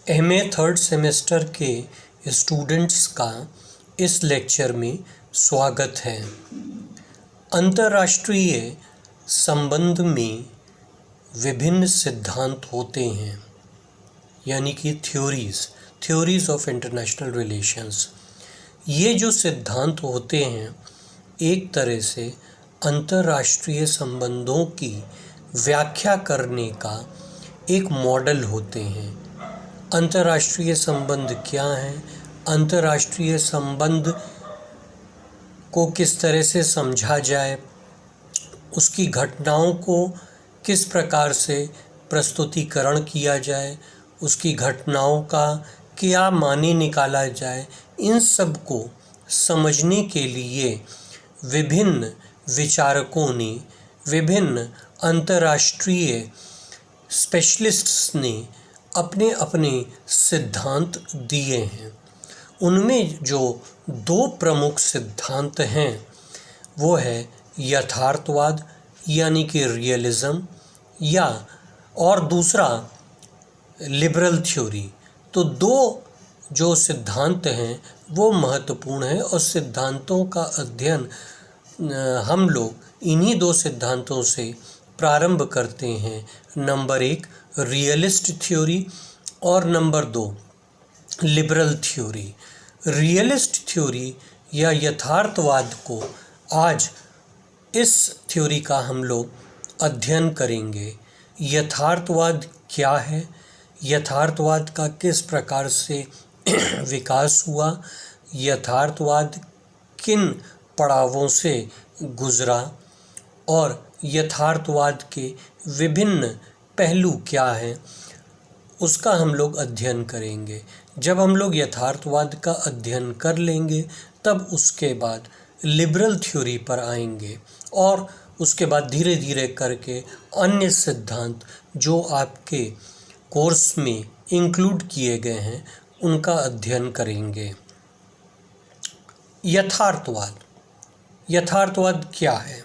MA third semester के students का इस लेक्चर में स्वागत है। अंतर्राष्ट्रीय संबंध में विभिन्न सिद्धांत होते हैं, यानी कि थ्योरीज ऑफ इंटरनेशनल रिलेशंस। ये जो सिद्धांत होते हैं एक तरह से अंतर्राष्ट्रीय संबंधों की व्याख्या करने का एक मॉडल होते हैं। अंतर्राष्ट्रीय संबंध क्या हैं, अंतर्राष्ट्रीय संबंध को किस तरह से समझा जाए, उसकी घटनाओं को किस प्रकार से प्रस्तुतिकरण किया जाए, उसकी घटनाओं का क्या माने निकाला जाए, इन सब को समझने के लिए विभिन्न विचारकों ने, विभिन्न अंतर्राष्ट्रीय स्पेशलिस्ट्स ने अपने अपने सिद्धांत दिए हैं। उनमें जो दो प्रमुख सिद्धांत हैं वो है यथार्थवाद यानी कि रियलिज्म, या और दूसरा लिबरल थ्योरी। तो दो जो सिद्धांत हैं वो महत्वपूर्ण हैं और सिद्धांतों का अध्ययन हम लोग इन्हीं दो सिद्धांतों से प्रारंभ करते हैं। नंबर 1 रियलिस्ट थ्योरी और number 2 liberal theory. Realist theory या यथार्थवाद को आज इस थ्योरी का हम लोग अध्ययन करेंगे। यथार्थवाद क्या है, यथार्थवाद का किस प्रकार से विकास हुआ, यथार्थवाद किन पड़ावों से गुजरा और यथार्थवाद के विभिन्न पहलू क्या हैं, उसका हम लोग अध्ययन करेंगे। जब हम लोग यथार्थवाद का अध्ययन कर लेंगे तब उसके बाद लिबरल थ्योरी पर आएंगे और उसके बाद धीरे धीरे करके अन्य सिद्धांत जो आपके कोर्स में इंक्लूड किए गए हैं उनका अध्ययन करेंगे। यथार्थवाद क्या है?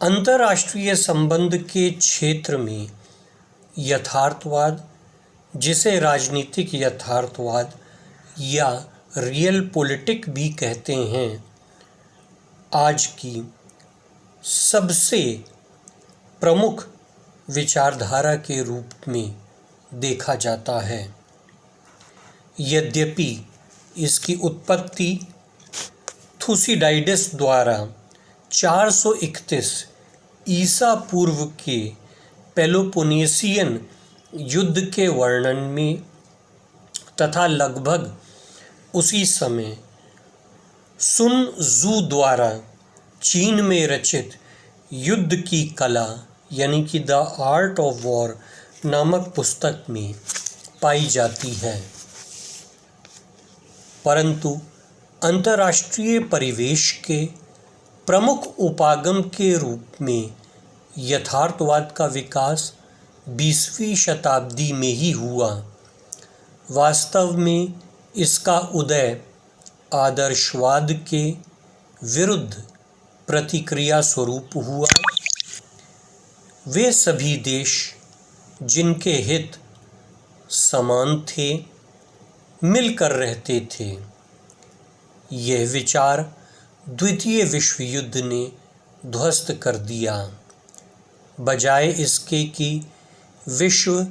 अंतर्राष्ट्रीय संबंध के क्षेत्र में यथार्थवाद, जिसे राजनीतिक यथार्थवाद या रियल पॉलिटिक भी कहते हैं, आज की सबसे प्रमुख विचारधारा के रूप में देखा जाता है। यद्यपि इसकी उत्पत्ति थुसिडाइडस द्वारा 431 ईसा पूर्व के पेलोपोनेसियन युद्ध के वर्णन में तथा लगभग उसी समय सुन त्सू द्वारा चीन में रचित युद्ध की कला यानी कि द आर्ट ऑफ वॉर नामक पुस्तक में पाई जाती है। परंतु अंतर्राष्ट्रीय परिवेश के प्रमुख उपागम के रूप में यथार्थवाद का विकास 20वीं शताब्दी में ही हुआ। वास्तव में इसका उदय आदर्शवाद के विरुद्ध प्रतिक्रिया स्वरूप हुआ। वे सभी देश जिनके हित समान थे मिलकर रहते थे। यह विचार द्वितीय विश्व युद्ध ने ध्वस्त कर दिया। बजाय इसके कि विश्व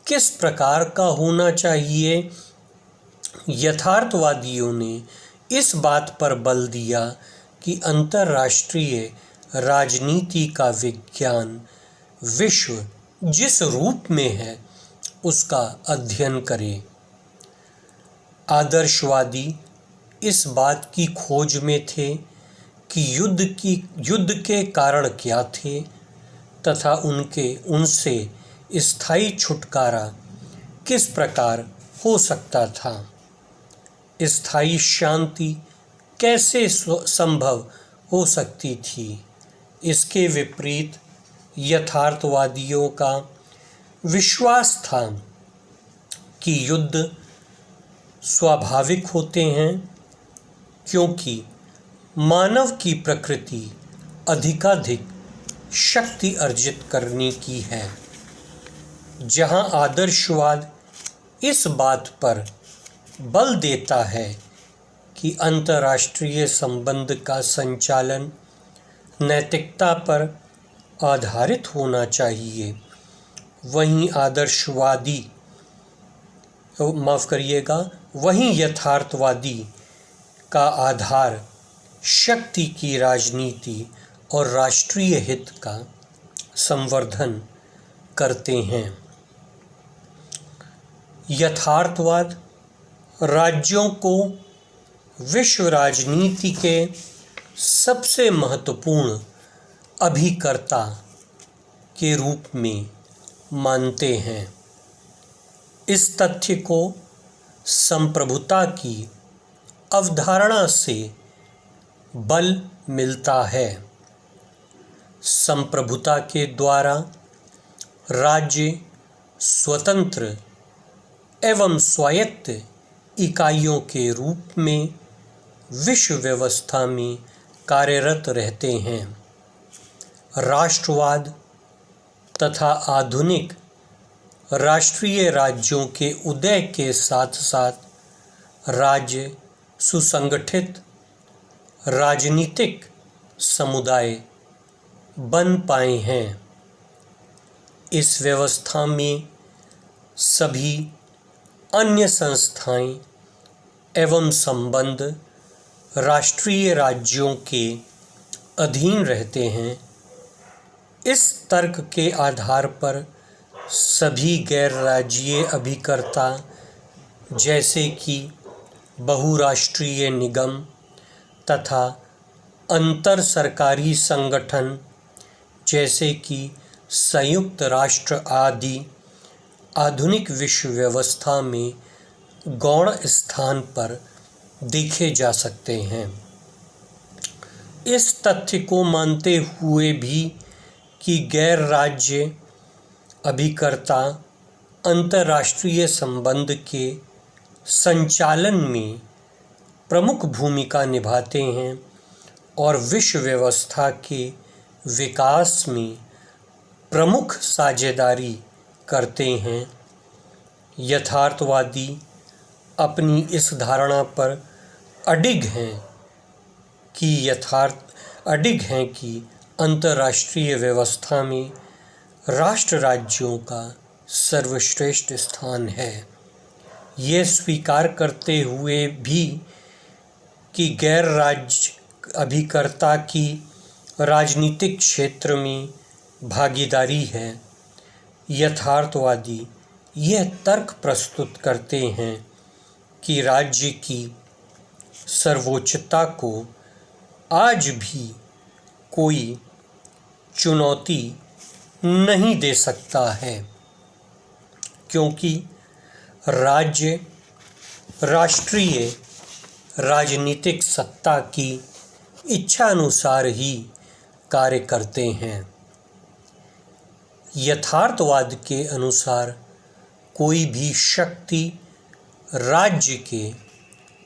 किस प्रकार का होना चाहिए, यथार्थवादियों ने इस बात पर बल दिया कि अंतर्राष्ट्रीय राजनीति का विज्ञान विश्व जिस रूप में है उसका अध्ययन करे। आदर्शवादी इस बात की खोज में थे कि युद्ध के कारण क्या थे तथा उनसे स्थायी छुटकारा किस प्रकार हो सकता था, स्थायी शांति कैसे संभव हो सकती थी। इसके विपरीत यथार्थवादियों का विश्वास था कि युद्ध स्वाभाविक होते हैं क्योंकि मानव की प्रकृति अधिकाधिक शक्ति अर्जित करने की है। जहां आदर्शवाद इस बात पर बल देता है कि अंतर्राष्ट्रीय संबंध का संचालन नैतिकता पर आधारित होना चाहिए। वहीं वहीं यथार्थवादी का आधार शक्ति की राजनीति और राष्ट्रीय हित का संवर्धन करते हैं। यथार्थवाद राज्यों को विश्व राजनीति के सबसे महत्वपूर्ण अभिकर्ता के रूप में मानते हैं। इस तथ्य को संप्रभुता की अवधारणा से बल मिलता है। संप्रभुता के द्वारा राज्य स्वतंत्र एवं स्वायत्त इकाइयों के रूप में विश्व व्यवस्था में कार्यरत रहते हैं। राष्ट्रवाद तथा आधुनिक राष्ट्रीय राज्यों के उदय के साथ साथ राज्य सुसंगठित राजनीतिक समुदाय बन पाए हैं। इस व्यवस्था में सभी अन्य संस्थाएं एवं संबंध राष्ट्रीय राज्यों के अधीन रहते हैं। इस तर्क के आधार पर सभी गैर राज्यीय अभिकर्ता जैसे कि बहुराष्ट्रीय निगम तथा अंतर सरकारी संगठन जैसे कि संयुक्त राष्ट्र आदि आधुनिक विश्व व्यवस्था में गौण स्थान पर देखे जा सकते हैं। इस तथ्य को मानते हुए भी कि गैर राज्य अभिकर्ता अंतर्राष्ट्रीय संबंध के संचालन में प्रमुख भूमिका निभाते हैं और विश्व व्यवस्था के विकास में प्रमुख साझेदारी करते हैं। यथार्थवादी अपनी इस धारणा पर अडिग हैं कि अंतर्राष्ट्रीय व्यवस्था में राष्ट्र राज्यों का सर्वश्रेष्ठ स्थान है। ये स्वीकार करते हुए भी कि गैर राज्य अभिकर्ता की राजनीतिक क्षेत्र में भागीदारी है। यथार्थवादी यह तर्क प्रस्तुत करते हैं कि राज्य की सर्वोच्चता को आज भी कोई चुनौती नहीं दे सकता है, क्योंकि राज्य राष्ट्रीय राजनीतिक सत्ता की इच्छानुसार ही कार्य करते हैं। यथार्थवाद के अनुसार कोई भी शक्ति राज्य के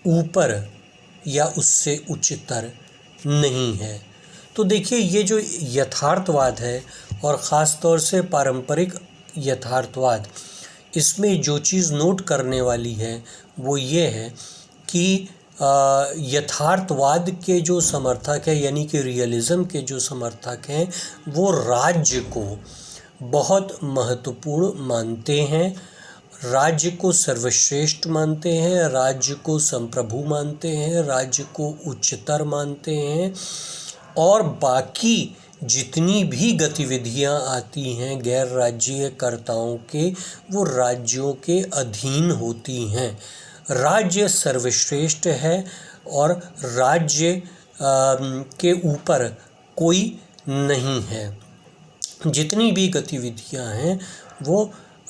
ऊपर या उससे उच्चतर नहीं है। तो देखिए, ये जो यथार्थवाद है और ख़ास तौर से पारंपरिक यथार्थवाद, इसमें जो चीज़ नोट करने वाली है वो ये है कि यथार्थवाद के जो समर्थक हैं यानी कि रियलिज़म के जो समर्थक हैं वो राज्य को बहुत महत्वपूर्ण मानते हैं, राज्य को सर्वश्रेष्ठ मानते हैं, राज्य को संप्रभु मानते हैं, राज्य को उच्चतर मानते हैं और बाकी जितनी भी गतिविधियां आती हैं गैर राज्यीय कर्ताओं के, वो राज्यों के अधीन होती हैं। राज्य सर्वश्रेष्ठ है और राज्य के ऊपर कोई नहीं है। जितनी भी गतिविधियां हैं वो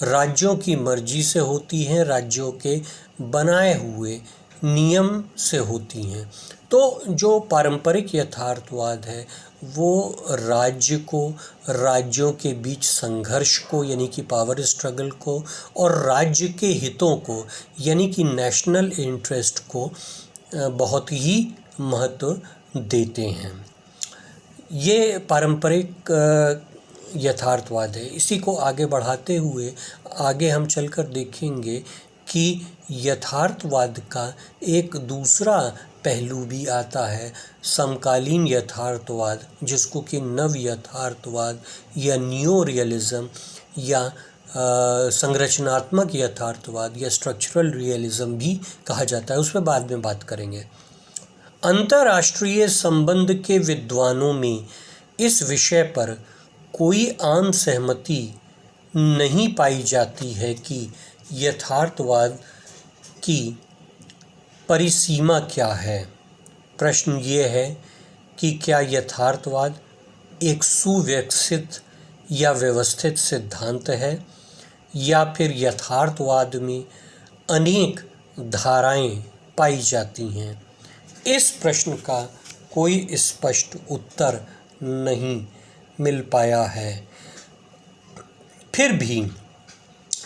राज्यों की मर्जी से होती हैं, राज्यों के बनाए हुए नियम से होती हैं। तो जो पारंपरिक यथार्थवाद है वो राज्य को, राज्यों के बीच संघर्ष को यानी कि पावर स्ट्रगल को और राज्य के हितों को यानी कि नेशनल इंटरेस्ट को बहुत ही महत्व देते हैं। ये पारंपरिक यथार्थवाद है। इसी को आगे बढ़ाते हुए आगे हम चलकर देखेंगे कि यथार्थवाद का एक दूसरा पहलू भी आता है, समकालीन यथार्थवाद, जिसको कि नव यथार्थवाद या न्यू रियलिज्म या संरचनात्मक यथार्थवाद या स्ट्रक्चरल रियलिज्म भी कहा जाता है। उस पर बाद में बात करेंगे। अंतर्राष्ट्रीय संबंध के विद्वानों में इस विषय पर कोई आम सहमति नहीं पाई जाती है कि यथार्थवाद की परिसीमा क्या है। प्रश्न ये है कि क्या यथार्थवाद एक सुविकसित या व्यवस्थित सिद्धांत है, या फिर यथार्थवाद में अनेक धाराएं पाई जाती हैं। इस प्रश्न का कोई स्पष्ट उत्तर नहीं मिल पाया है। फिर भी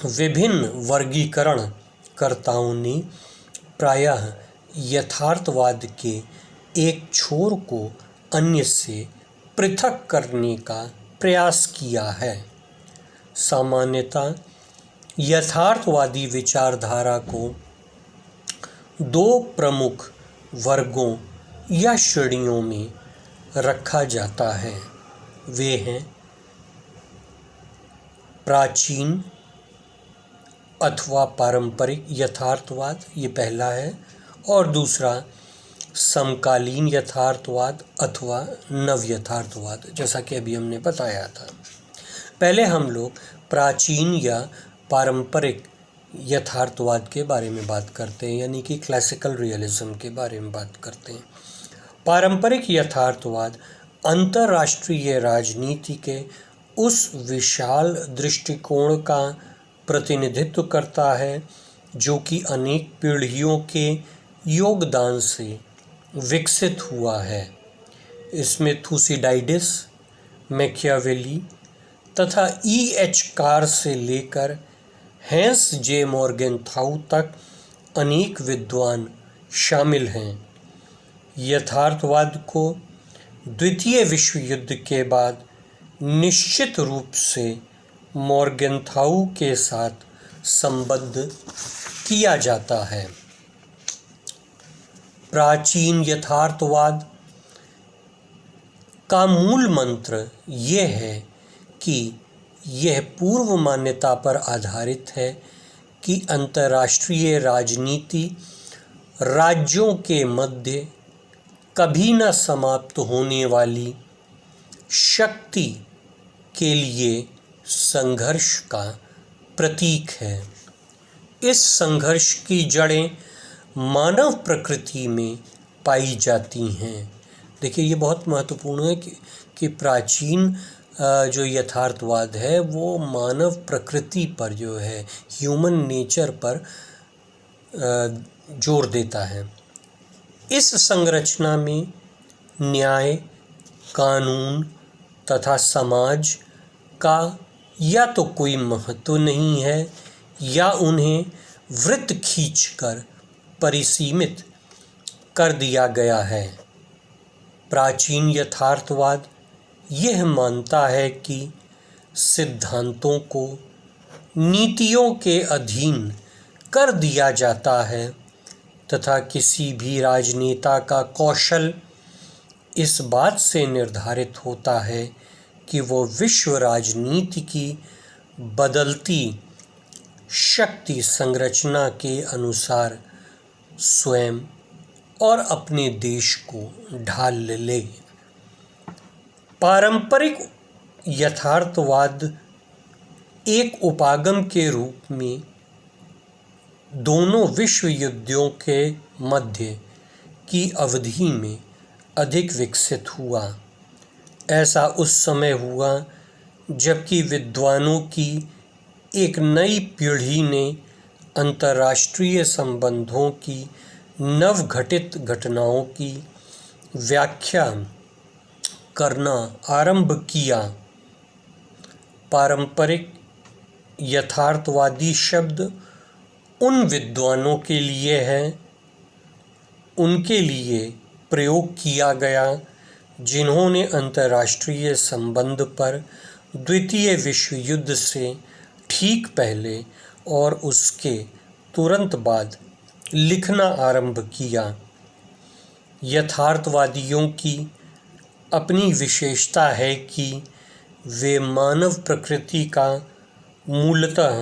विभिन्न वर्गीकरणकर्ताओं ने प्रायः यथार्थवाद के एक छोर को अन्य से पृथक करने का प्रयास किया है। सामान्यतः यथार्थवादी विचारधारा को दो प्रमुख वर्गों या श्रेणियों में रखा जाता है। वे हैं प्राचीन अथवा पारंपरिक यथार्थवाद, ये पहला है, और दूसरा समकालीन यथार्थवाद अथवा नव यथार्थवाद, जैसा कि अभी हमने बताया था। पहले हम लोग प्राचीन या पारंपरिक यथार्थवाद के बारे में बात करते हैं, यानी कि क्लासिकल रियलिज्म के बारे में बात करते हैं। पारंपरिक यथार्थवाद अंतर्राष्ट्रीय राजनीति के उस विशाल दृष्टिकोण का प्रतिनिधित्व करता है जो कि अनेक पीढ़ियों के योगदान से विकसित हुआ है। इसमें थुसिडाइडिस, मैकियावेली तथा E.H. कार से लेकर हैंस जे मॉर्गेनथाउ तक अनेक विद्वान शामिल हैं। यथार्थवाद को द्वितीय विश्व युद्ध के बाद निश्चित रूप से मॉर्गेनथाउ के साथ संबद्ध किया जाता है। प्राचीन यथार्थवाद का मूल मंत्र यह है कि यह पूर्व मान्यता पर आधारित है कि अंतर्राष्ट्रीय राजनीति राज्यों के मध्य कभी न समाप्त होने वाली शक्ति के लिए संघर्ष का प्रतीक है। इस संघर्ष की जड़ें मानव प्रकृति में पाई जाती हैं। देखिए, ये बहुत महत्वपूर्ण है कि प्राचीन जो यथार्थवाद है वो मानव प्रकृति पर, जो है ह्यूमन नेचर पर जोर देता है। इस संरचना में न्याय, कानून तथा समाज का या तो कोई महत्व नहीं है या उन्हें वृत्त खींचकर परिसीमित कर दिया गया है। प्राचीन यथार्थवाद यह मानता है कि सिद्धांतों को नीतियों के अधीन कर दिया जाता है तथा किसी भी राजनेता का कौशल इस बात से निर्धारित होता है कि वो विश्व राजनीति की बदलती शक्ति संरचना के अनुसार स्वयं और अपने देश को ढाल ले। पारंपरिक यथार्थवाद एक उपागम के रूप में दोनों विश्व युद्धों के मध्य की अवधि में अधिक विकसित हुआ। ऐसा उस समय हुआ जबकि विद्वानों की एक नई पीढ़ी ने अंतर्राष्ट्रीय संबंधों की नवघटित घटनाओं की व्याख्या करना आरंभ किया। पारंपरिक यथार्थवादी शब्द उन विद्वानों के लिए है, उनके लिए प्रयोग किया गया जिन्होंने अंतर्राष्ट्रीय संबंध पर द्वितीय विश्व युद्ध से ठीक पहले और उसके तुरंत बाद लिखना आरंभ किया। यथार्थवादियों की अपनी विशेषता है कि वे मानव प्रकृति का मूलतः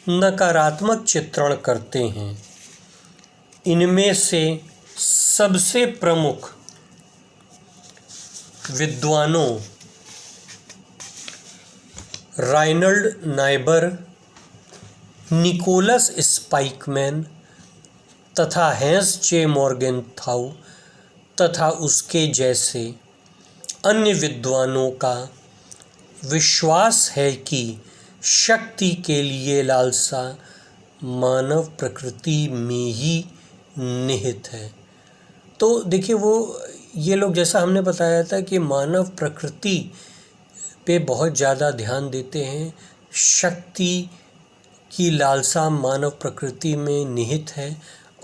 नकारात्मक चित्रण करते हैं। इनमें से सबसे प्रमुख विद्वानों राइनल्ड नाइबर, निकोलस स्पाइकमैन तथा हैंस जे मॉर्गेनथाउ तथा उसके जैसे अन्य विद्वानों का विश्वास है कि शक्ति के लिए लालसा मानव प्रकृति में ही निहित है। तो देखिए, वो ये लोग, जैसा हमने बताया था कि मानव प्रकृति पे बहुत ज़्यादा ध्यान देते हैं। शक्ति की लालसा मानव प्रकृति में निहित है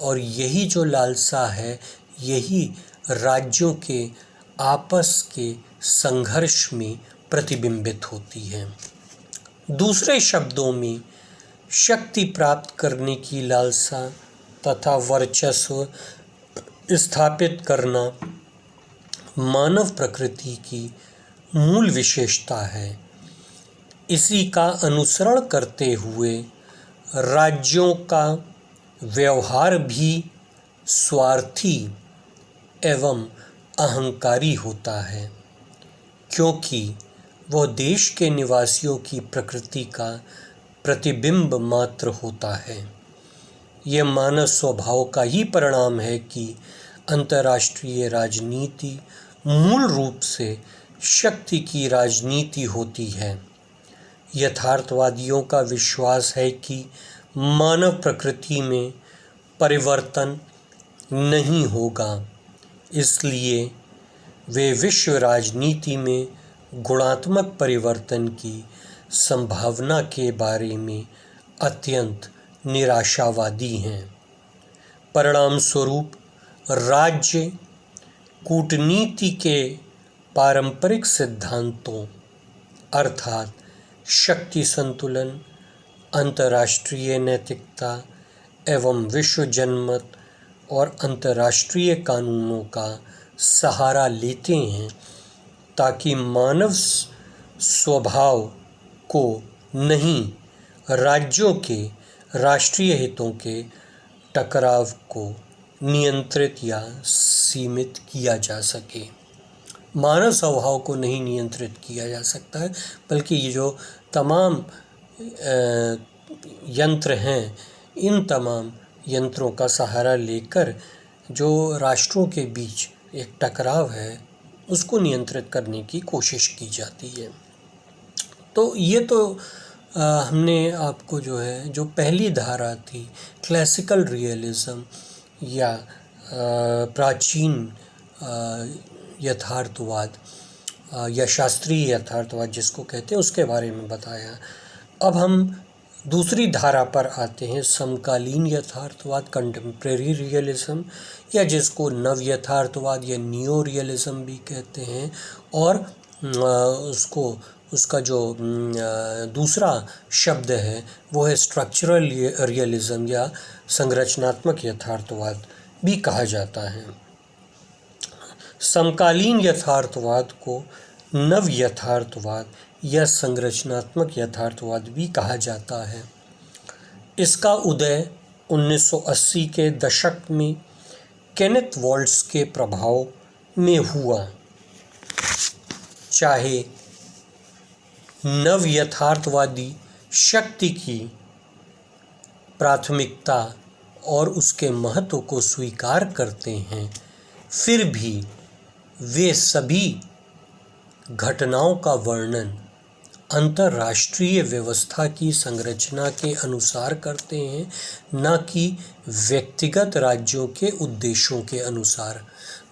और यही जो लालसा है यही राज्यों के आपस के संघर्ष में प्रतिबिंबित होती है। दूसरे शब्दों में, शक्ति प्राप्त करने की लालसा तथा वर्चस्व स्थापित करना मानव प्रकृति की मूल विशेषता है। इसी का अनुसरण करते हुए राज्यों का व्यवहार भी स्वार्थी एवं अहंकारी होता है, क्योंकि वह देश के निवासियों की प्रकृति का प्रतिबिंब मात्र होता है। यह मानव स्वभाव का ही परिणाम है कि अंतर्राष्ट्रीय राजनीति मूल रूप से शक्ति की राजनीति होती है। यथार्थवादियों का विश्वास है कि मानव प्रकृति में परिवर्तन नहीं होगा, इसलिए वे विश्व राजनीति में गुणात्मक परिवर्तन की संभावना के बारे में अत्यंत निराशावादी हैं। परिणाम स्वरूप राज्य कूटनीति के पारंपरिक सिद्धांतों अर्थात शक्ति संतुलन, अंतर्राष्ट्रीय नैतिकता एवं विश्व जनमत और अंतर्राष्ट्रीय कानूनों का सहारा लेते हैं ताकि मानव स्वभाव को नहीं, राज्यों के राष्ट्रीय हितों के टकराव को नियंत्रित या सीमित किया जा सके। मानव स्वभाव को नहीं नियंत्रित किया जा सकता है, बल्कि ये जो तमाम यंत्र हैं, इन तमाम यंत्रों का सहारा लेकर जो राष्ट्रों के बीच एक टकराव है उसको नियंत्रित करने की कोशिश की जाती है। तो ये तो हमने आपको जो है, जो पहली धारा थी क्लासिकल रियलिज्म या प्राचीन यथार्थवाद या शास्त्रीय यथार्थवाद जिसको कहते हैं, उसके बारे में बताया। अब हम दूसरी धारा पर आते हैं, समकालीन यथार्थवाद, कंटेम्प्रेरी रियलिज्म, या जिसको नव यथार्थवाद या नियो रियलिज्म भी कहते हैं। और उसका जो दूसरा शब्द है वो है स्ट्रक्चरल रियलिज्म या संरचनात्मक यथार्थवाद भी कहा जाता है। समकालीन यथार्थवाद को नव यथार्थवाद या संरचनात्मक यथार्थवाद भी कहा जाता है। इसका उदय 1980 के दशक में केनेथ वॉल्ट्ज के प्रभाव में हुआ। चाहे नव यथार्थवादी शक्ति की प्राथमिकता और उसके महत्व को स्वीकार करते हैं, फिर भी वे सभी घटनाओं का वर्णन अंतर्राष्ट्रीय व्यवस्था की संरचना के अनुसार करते हैं, न कि व्यक्तिगत राज्यों के उद्देश्यों के अनुसार।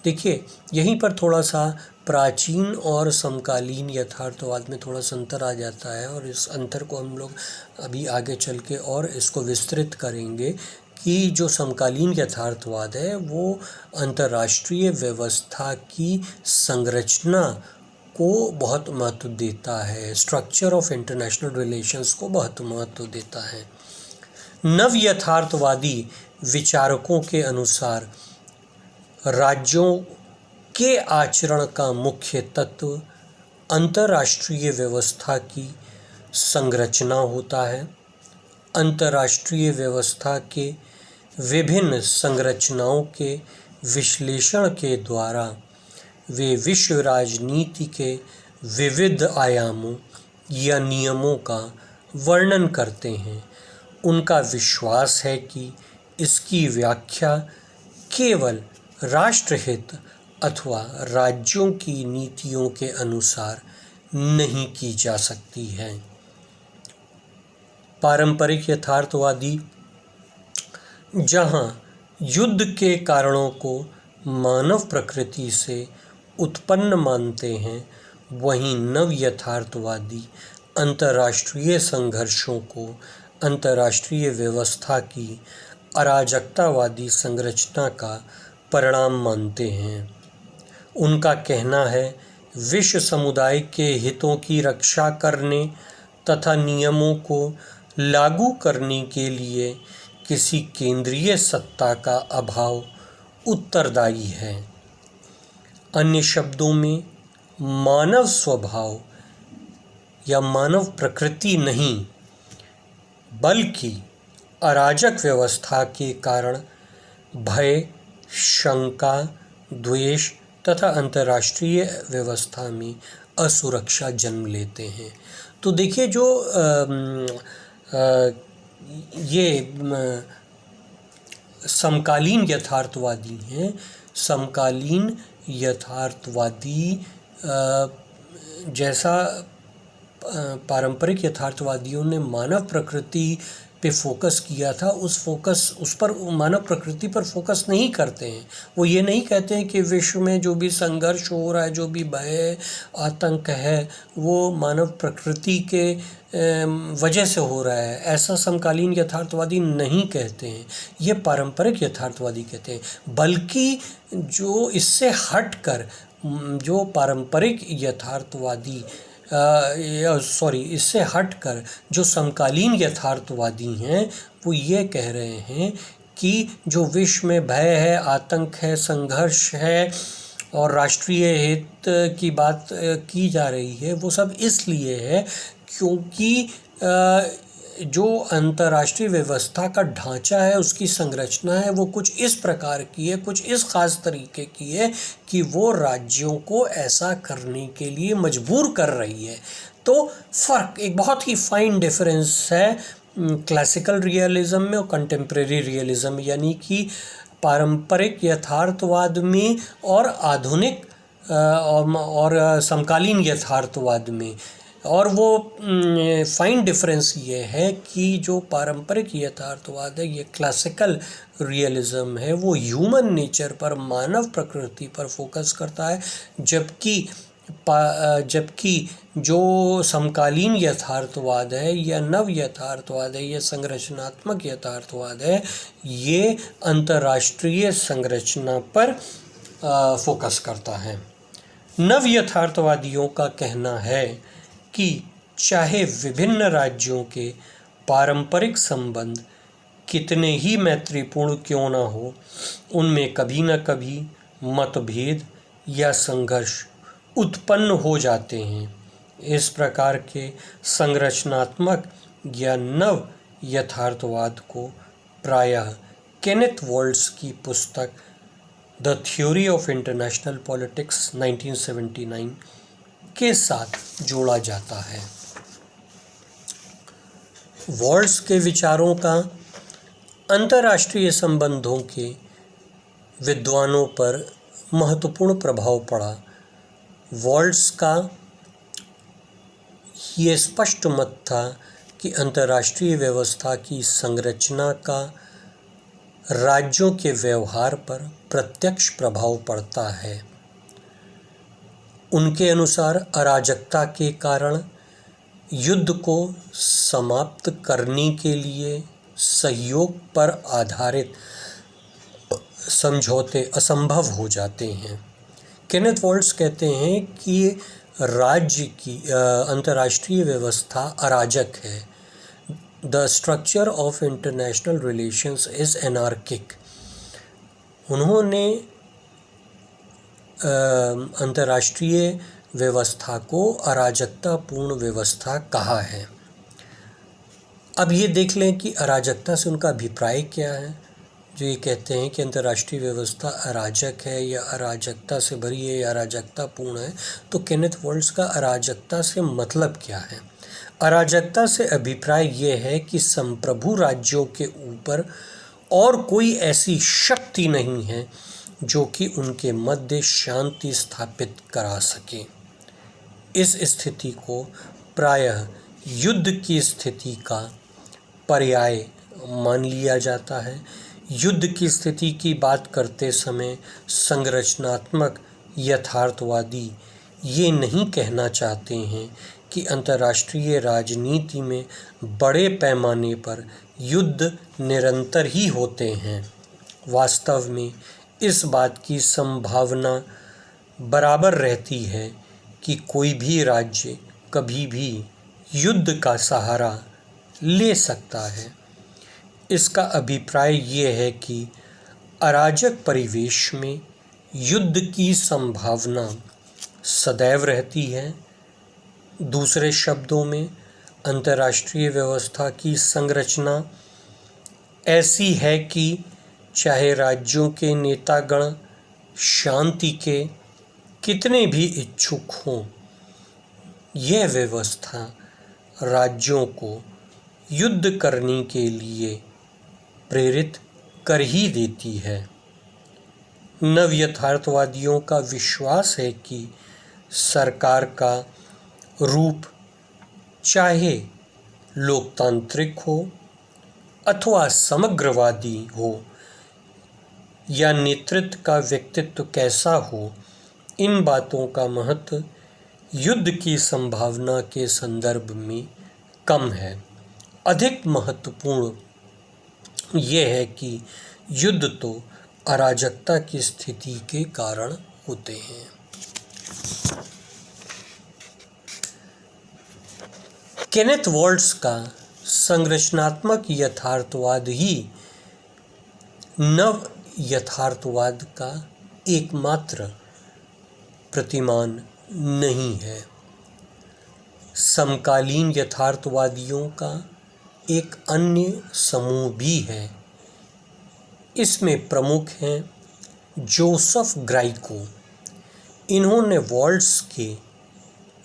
देखिए, यहीं पर थोड़ा सा प्राचीन और समकालीन यथार्थवाद में थोड़ा सा अंतर आ जाता है, और इस अंतर को हम लोग अभी आगे चल के और इसको विस्तृत करेंगे कि जो समकालीन यथार्थवाद है वो अंतर्राष्ट्रीय व्यवस्था की संरचना को बहुत महत्व देता है, स्ट्रक्चर ऑफ इंटरनेशनल रिलेशंस को बहुत महत्व देता है। नव यथार्थवादी विचारकों के अनुसार राज्यों के आचरण का मुख्य तत्व अंतर्राष्ट्रीय व्यवस्था की संरचना होता है। अंतर्राष्ट्रीय व्यवस्था के विभिन्न संरचनाओं के विश्लेषण के द्वारा वे विश्व राजनीति के विविध आयामों या नियमों का वर्णन करते हैं। उनका विश्वास है कि इसकी व्याख्या केवल राष्ट्रहित अथवा राज्यों की नीतियों के अनुसार नहीं की जा सकती है। पारंपरिक यथार्थवादी जहां युद्ध के कारणों को मानव प्रकृति से उत्पन्न मानते हैं, वहीं नव यथार्थवादी अंतर्राष्ट्रीय संघर्षों को अंतर्राष्ट्रीय व्यवस्था की अराजकतावादी संरचना का परिणाम मानते हैं। उनका कहना है, विश्व समुदाय के हितों की रक्षा करने तथा नियमों को लागू करने के लिए किसी केंद्रीय सत्ता का अभाव उत्तरदायी है। अन्य शब्दों में, मानव स्वभाव या मानव प्रकृति नहीं, बल्कि अराजक व्यवस्था के कारण भय, शंका, द्वेष तथा अंतर्राष्ट्रीय व्यवस्था में असुरक्षा जन्म लेते हैं। तो देखिए, जो ये समकालीन यथार्थवादी हैं, समकालीन यथार्थवादी जैसा पारंपरिक यथार्थवादियों ने मानव प्रकृति पे फोकस किया था, उस पर मानव प्रकृति पर फोकस नहीं करते हैं। वो ये नहीं कहते हैं कि विश्व में जो भी संघर्ष हो रहा है, जो भी भय, आतंक है, वो मानव प्रकृति के वजह से हो रहा है। ऐसा समकालीन यथार्थवादी नहीं कहते हैं, ये पारंपरिक यथार्थवादी कहते हैं। बल्कि जो इससे हटकर जो पारंपरिक यथार्थवादी इससे हटकर जो समकालीन यथार्थवादी हैं, वो ये कह रहे हैं कि जो विश्व में भय है, आतंक है, संघर्ष है और राष्ट्रीय हित की बात की जा रही है, वो सब इसलिए है क्योंकि जो अंतर्राष्ट्रीय व्यवस्था का ढांचा है, उसकी संरचना है, वो कुछ इस प्रकार की है, कुछ इस खास तरीके की है कि वो राज्यों को ऐसा करने के लिए मजबूर कर रही है। तो फ़र्क, एक बहुत ही फाइन डिफरेंस है क्लासिकल रियलिज़म में और कंटेम्प्रेरी रियलिज़म, यानी कि पारंपरिक यथार्थवाद में और आधुनिक और समकालीन यथार्थवाद में। और वो फाइन डिफरेंस ये है कि जो पारंपरिक यथार्थवाद है, ये क्लासिकल रियलिज़म है, वो ह्यूमन नेचर पर, मानव प्रकृति पर फोकस करता है, जबकि जो समकालीन यथार्थवाद है या नव यथार्थवाद है या संरचनात्मक यथार्थवाद है, ये अंतर्राष्ट्रीय संरचना पर फोकस करता है। नव यथार्थवादियों का कहना है कि चाहे विभिन्न राज्यों के पारंपरिक संबंध कितने ही मैत्रीपूर्ण क्यों न हो, उनमें कभी न कभी मतभेद या संघर्ष उत्पन्न हो जाते हैं। इस प्रकार के संरचनात्मक या नव यथार्थवाद को प्रायः केनेथ वॉल्ट्ज की पुस्तक the theory of international politics 1979 के साथ जोड़ा जाता है। वॉल्ट्ज के विचारों का अंतर्राष्ट्रीय संबंधों के विद्वानों पर महत्वपूर्ण प्रभाव पड़ा। वॉल्ट्ज का ये स्पष्ट मत था कि अंतर्राष्ट्रीय व्यवस्था की संरचना का राज्यों के व्यवहार पर प्रत्यक्ष प्रभाव पड़ता है। उनके अनुसार अराजकता के कारण युद्ध को समाप्त करने के लिए सहयोग पर आधारित समझौते असंभव हो जाते हैं। केनेथ वॉल्ट्ज कहते हैं कि राज्य की अंतर्राष्ट्रीय व्यवस्था अराजक है। The structure of international relations is anarchic. उन्होंने अंतर्राष्ट्रीय व्यवस्था को अराजकतापूर्ण व्यवस्था कहा है। अब ये देख लें कि अराजकता से उनका अभिप्राय क्या है। जो ये कहते हैं कि अंतर्राष्ट्रीय व्यवस्था अराजक है या अराजकता से भरी है या अराजकतापूर्ण है, तो केनेथ वॉल्ट्ज का अराजकता से मतलब क्या है? अराजकता से अभिप्राय ये है कि संप्रभु राज्यों के ऊपर और कोई ऐसी शक्ति नहीं है जो कि उनके मध्य शांति स्थापित करा सके। इस स्थिति को प्रायः युद्ध की स्थिति का पर्याय मान लिया जाता है। युद्ध की स्थिति की बात करते समय संरचनात्मक यथार्थवादी ये नहीं कहना चाहते हैं कि अंतर्राष्ट्रीय राजनीति में बड़े पैमाने पर युद्ध निरंतर ही होते हैं। वास्तव में इस बात की संभावना बराबर रहती है कि कोई भी राज्य कभी भी युद्ध का सहारा ले सकता है। इसका अभिप्राय ये है कि अराजक परिवेश में युद्ध की संभावना सदैव रहती है। दूसरे शब्दों में अंतर्राष्ट्रीय व्यवस्था की संरचना ऐसी है कि चाहे राज्यों के नेतागण शांति के कितने भी इच्छुक हों, यह व्यवस्था राज्यों को युद्ध करने के लिए प्रेरित कर ही देती है। नव यथार्थवादियों का विश्वास है कि सरकार का रूप चाहे लोकतांत्रिक हो अथवा समग्रवादी हो या नेतृत्व का व्यक्तित्व कैसा हो, इन बातों का महत्व युद्ध की संभावना के संदर्भ में कम है। अधिक महत्वपूर्ण यह है कि युद्ध तो अराजकता की स्थिति के कारण होते हैं। केनेथ वॉल्ट्ज का संरचनात्मक यथार्थवाद ही नव यथार्थवाद का एकमात्र प्रतिमान नहीं है। समकालीन यथार्थवादियों का एक अन्य समूह भी है। इसमें प्रमुख हैं जोसेफ ग्राइको। इन्होंने वॉल्ट्ज के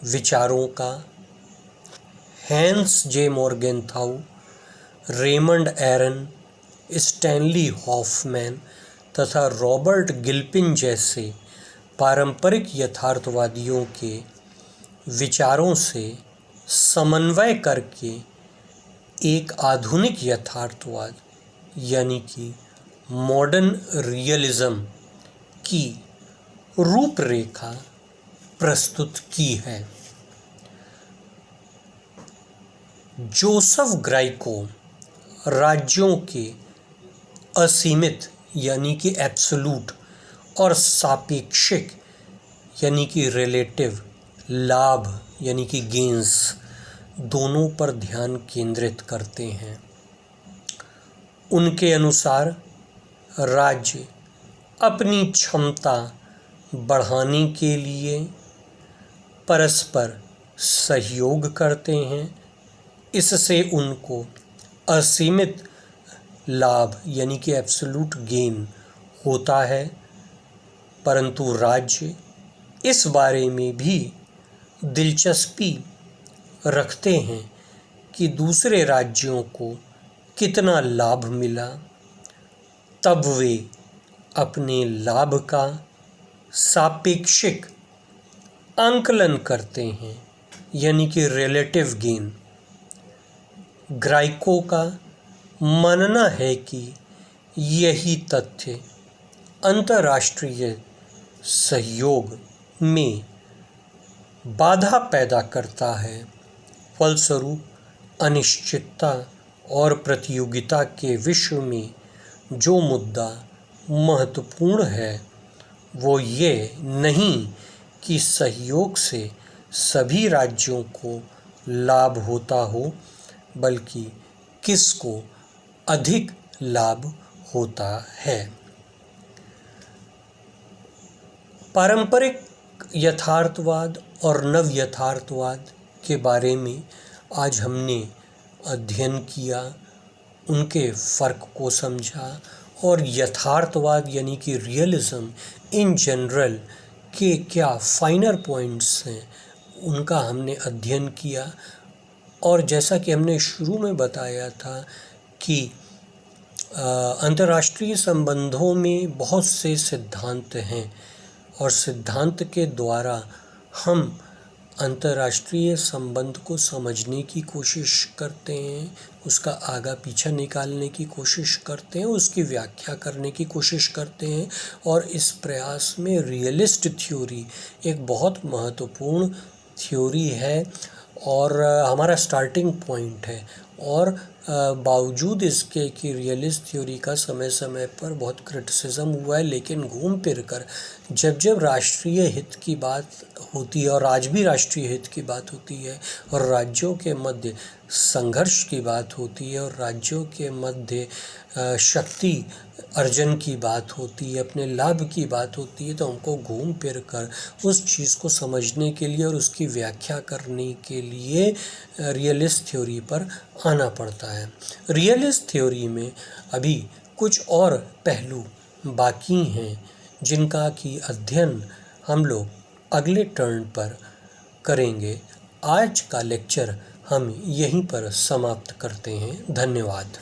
विचारों का हैंस जे मॉर्गेनथाउ, रेमंड एरन, स्टैनली हॉफमैन तथा रॉबर्ट गिल्पिन जैसे पारंपरिक यथार्थवादियों के विचारों से समन्वय करके एक आधुनिक यथार्थवाद यानी कि मॉडर्न रियलिज्म की रूपरेखा प्रस्तुत की है। जोसेफ ग्राइको राज्यों के असीमित यानी कि एब्सोल्यूट और सापेक्षिक यानी कि रिलेटिव लाभ यानी कि गेंस दोनों पर ध्यान केंद्रित करते हैं। उनके अनुसार राज्य अपनी क्षमता बढ़ाने के लिए परस्पर सहयोग करते हैं। इससे उनको असीमित लाभ यानी कि एब्सोल्यूट गेन होता है, परंतु राज्य इस बारे में भी दिलचस्पी रखते हैं कि दूसरे राज्यों को कितना लाभ मिला, तब वे अपने लाभ का सापेक्षिक आंकलन करते हैं यानी कि रिलेटिव गेन। ग्राइको का मानना है कि यही तथ्य अंतर्राष्ट्रीय सहयोग में बाधा पैदा करता है। फलस्वरूप अनिश्चितता और प्रतियोगिता के विश्व में जो मुद्दा महत्वपूर्ण है वो ये नहीं कि सहयोग से सभी राज्यों को लाभ होता हो, बल्कि किसको अधिक लाभ होता है। पारंपरिक यथार्थवाद और नव यथार्थवाद के बारे में आज हमने अध्ययन किया, उनके फ़र्क को समझा और यथार्थवाद यानी कि रियलिज़म इन जनरल के क्या फाइनर पॉइंट्स हैं उनका हमने अध्ययन किया। और जैसा कि हमने शुरू में बताया था कि अंतर्राष्ट्रीय संबंधों में बहुत से सिद्धांत हैं और सिद्धांत के द्वारा हम अंतर्राष्ट्रीय संबंध को समझने की कोशिश करते हैं, उसका आगा पीछा निकालने की कोशिश करते हैं, उसकी व्याख्या करने की कोशिश करते हैं और इस प्रयास में रियलिस्ट थ्योरी एक बहुत महत्वपूर्ण थ्योरी है और हमारा स्टार्टिंग पॉइंट है। और बावजूद इसके कि रियलिस्ट थ्योरी का समय समय पर बहुत क्रिटिसिज्म हुआ है, लेकिन घूम फिर कर जब जब राष्ट्रीय हित की बात होती है और आज भी राष्ट्रीय हित की बात होती है और राज्यों के मध्य संघर्ष की बात होती है और राज्यों के मध्य शक्ति अर्जन की बात होती है, अपने लाभ की बात होती है, तो हमको घूम फिर कर उस चीज़ को समझने के लिए और उसकी व्याख्या करने के लिए रियलिस्ट थ्योरी पर आना पड़ता है। रियलिस्ट थ्योरी में अभी कुछ और पहलू बाकी हैं जिनका कि अध्ययन हम लोग अगले टर्न पर करेंगे। आज का लेक्चर हम यहीं पर समाप्त करते हैं। धन्यवाद।